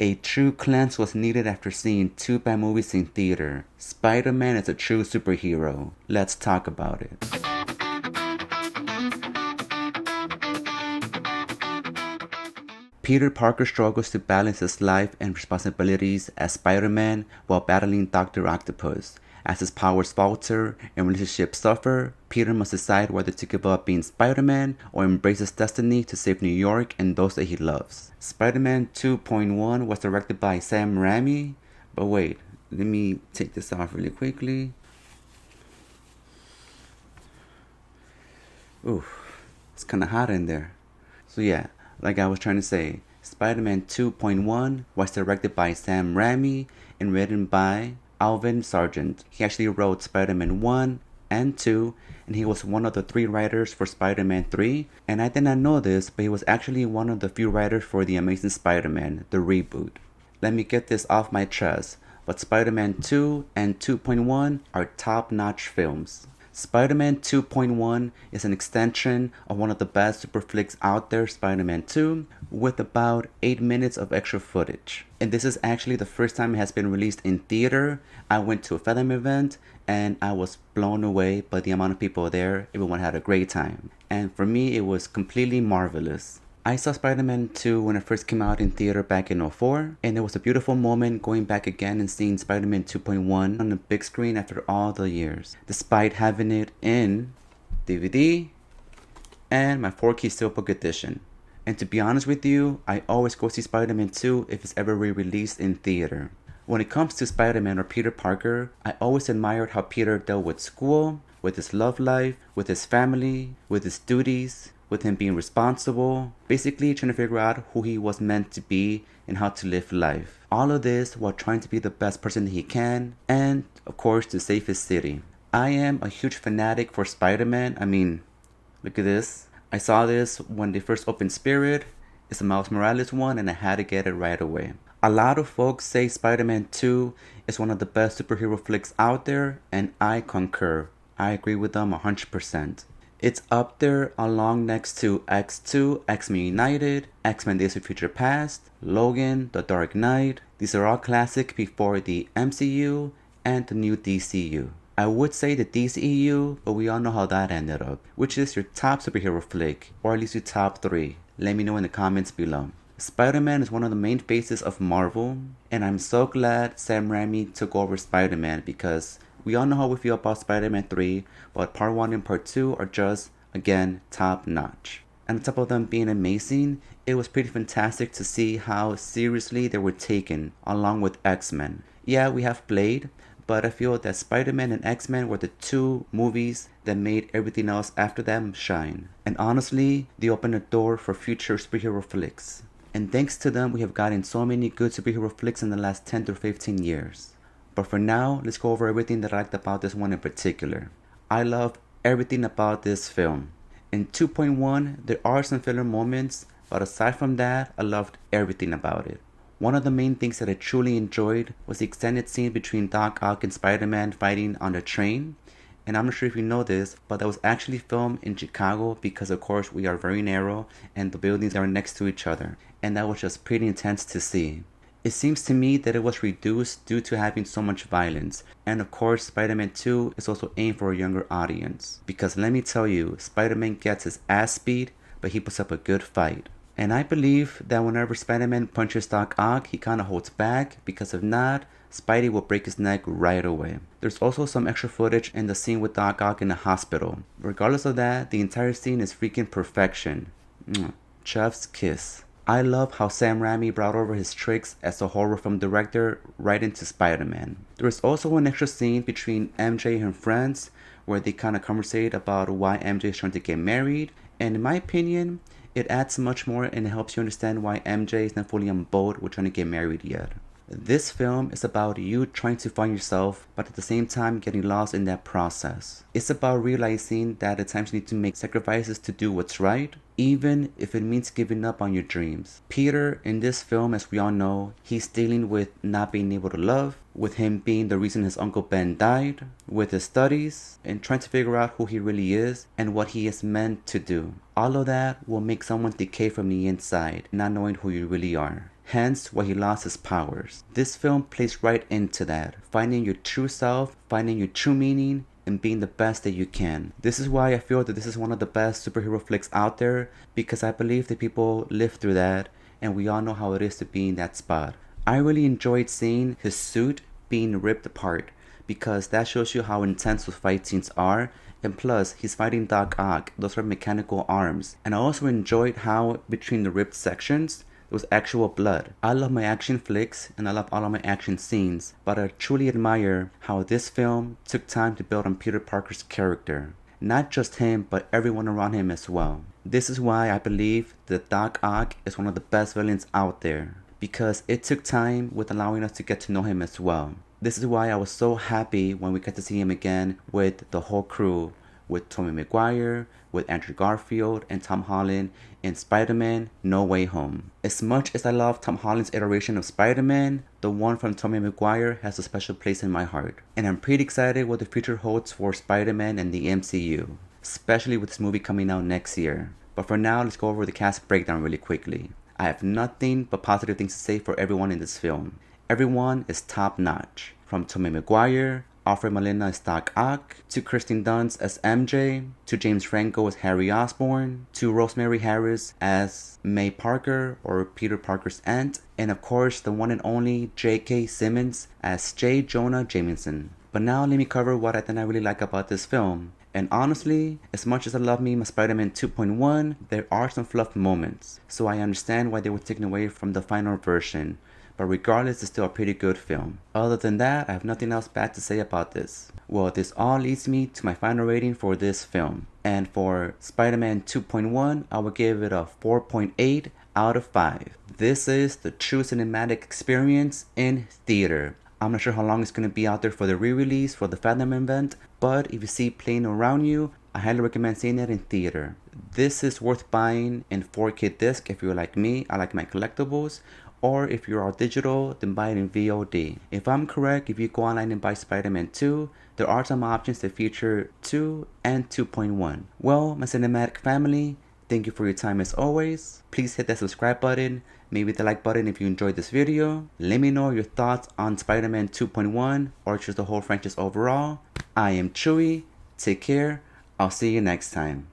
A true cleanse was needed after seeing two bad movies in theater. Spider-Man is a true superhero. Let's talk about it. Peter Parker struggles to balance his life and responsibilities as Spider-Man while battling Dr. Octopus. As his powers falter and relationships suffer, Peter must decide whether to give up being Spider-Man or embrace his destiny to save New York and those that he loves. Spider-Man 2.1 was directed by Sam Raimi, but wait, let me take this off really quickly. Ooh, it's kind of hot in there. So yeah, like I was trying to say, Spider-Man 2.1 was directed by Sam Raimi and written by Alvin Sargent. He actually wrote Spider-Man 1 and 2, and he was one of the 3 writers for Spider-Man 3. And I did not know this, but he was actually one of the few writers for The Amazing Spider-Man, the reboot. Let me get this off my chest, but Spider-Man 2 and 2.1 are top-notch films. Spider-Man 2.1 is an extension of one of the best super flicks out there, Spider-Man 2, with about 8 minutes of extra footage. And this is actually the first time it has been released in theater. I went to a film event and I was blown away by the amount of people there. Everyone had a great time. And for me, it was completely marvelous. I saw Spider-Man 2 when it first came out in theater back in 2004, and it was a beautiful moment going back again and seeing Spider-Man 2.1 on the big screen after all the years, despite having it in DVD and my 4K Steelbook edition. And to be honest with you, I always go see Spider-Man 2 if it's ever re-released in theater. When it comes to Spider-Man or Peter Parker, I always admired how Peter dealt with school, with his love life, with his family, with his duties, with him being responsible, basically trying to figure out who he was meant to be and how to live life. All of this while trying to be the best person that he can, and of course to save his city. I am a huge fanatic for Spider-Man. I mean, look at this. I saw this when they first opened Spirit. It's a Miles Morales one and I had to get it right away. A lot of folks say Spider-Man 2 is one of the best superhero flicks out there, and I concur. I agree with them 100%. It's up there along next to X2, X-Men United, X-Men Days of Future Past, Logan, The Dark Knight. These are all classic before the MCU and the new DCU. I would say the DCEU, but we all know how that ended up. Which is your top superhero flick, or at least your top 3? Let me know in the comments below. Spider-Man is one of the main faces of Marvel, and I'm so glad Sam Raimi took over Spider-Man because we all know how we feel about Spider-Man 3, but Part 1 and Part 2 are just, again, top notch. And on top of them being amazing, it was pretty fantastic to see how seriously they were taken, along with X-Men. Yeah, we have Blade, but I feel that Spider-Man and X-Men were the 2 movies that made everything else after them shine. And honestly, they opened the door for future superhero flicks. And thanks to them, we have gotten so many good superhero flicks in the last 10 to 15 years. But for now, let's go over everything that I liked about this one in particular. I love everything about this film. In 2.1, there are some filler moments, but aside from that, I loved everything about it. One of the main things that I truly enjoyed was the extended scene between Doc Ock and Spider-Man fighting on the train. And I'm not sure if you know this, but that was actually filmed in Chicago because of course we are very narrow and the buildings are next to each other. And that was just pretty intense to see. It seems to me that it was reduced due to having so much violence. And of course, Spider-Man 2 is also aimed for a younger audience. Because let me tell you, Spider-Man gets his ass beat, but he puts up a good fight. And I believe that whenever Spider-Man punches Doc Ock, he kinda holds back, because if not, Spidey will break his neck right away. There's also some extra footage in the scene with Doc Ock in the hospital. Regardless of that, the entire scene is freaking perfection. Chef's kiss. I love how Sam Raimi brought over his tricks as a horror film director right into Spider-Man. There is also an extra scene between MJ and her friends where they kind of conversate about why MJ is trying to get married, and in my opinion, it adds much more and it helps you understand why MJ is not fully on board with trying to get married yet. This film is about you trying to find yourself, but at the same time getting lost in that process. It's about realizing that at times you need to make sacrifices to do what's right, even if it means giving up on your dreams. Peter, in this film, as we all know, he's dealing with not being able to love, with him being the reason his Uncle Ben died, with his studies, and trying to figure out who he really is and what he is meant to do. All of that will make someone decay from the inside, not knowing who you really are. hence why he lost his powers. This film plays right into that, finding your true self, finding your true meaning, and being the best that you can. This is why I feel that this is one of the best superhero flicks out there, because I believe that people live through that, and we all know how it is to be in that spot. I really enjoyed seeing his suit being ripped apart, because that shows you how intense those fight scenes are, and plus, he's fighting Doc Ock. Those are mechanical arms. And I also enjoyed how, between the ripped sections, there was actual blood. I love my action flicks, and I love all of my action scenes, but I truly admire how this film took time to build on Peter Parker's character. Not just him, but everyone around him as well. This is why I believe that Doc Ock is one of the best villains out there, because it took time with allowing us to get to know him as well. This is why I was so happy when we got to see him again with the whole crew, with Tobey Maguire, with Andrew Garfield, and Tom Holland in Spider-Man No Way Home. As much as I love Tom Holland's iteration of Spider-Man, the one from Tobey Maguire has a special place in my heart. And I'm pretty excited what the future holds for Spider-Man and the MCU, especially with this movie coming out next year. But for now, let's go over the cast breakdown really quickly. I have nothing but positive things to say for everyone in this film. Everyone is top notch. From Tobey Maguire, Alfred Molina as Doc Ock, to Kristen Dunst as MJ, to James Franco as Harry Osborn, to Rosemary Harris as May Parker or Peter Parker's aunt, and of course the one and only J.K. Simmons as J. Jonah Jameson. But now let me cover what I think I really like about this film. And honestly, as much as I love me my Spider-Man 2.1, there are some fluff moments, so I understand why they were taken away from the final version. But regardless, it's still a pretty good film. Other than that, I have nothing else bad to say about this. Well, this all leads me to my final rating for this film. And for Spider-Man 2.1, I would give it a 4.8 out of 5. This is the true cinematic experience in theater. I'm not sure how long it's going to be out there for the re-release for the Fathom event, but if you see it playing around you, I highly recommend seeing it in theater. This is worth buying in 4K disc if you're like me, I like my collectibles, or if you're all digital, then buy it in VOD. If I'm correct, if you go online and buy Spider-Man 2, there are some options that feature 2 and 2.1. Well, my cinematic family, thank you for your time as always. Please hit that subscribe button, maybe the like button if you enjoyed this video. Let me know your thoughts on Spider-Man 2.1 or just the whole franchise overall. I am Chewy, take care, I'll see you next time.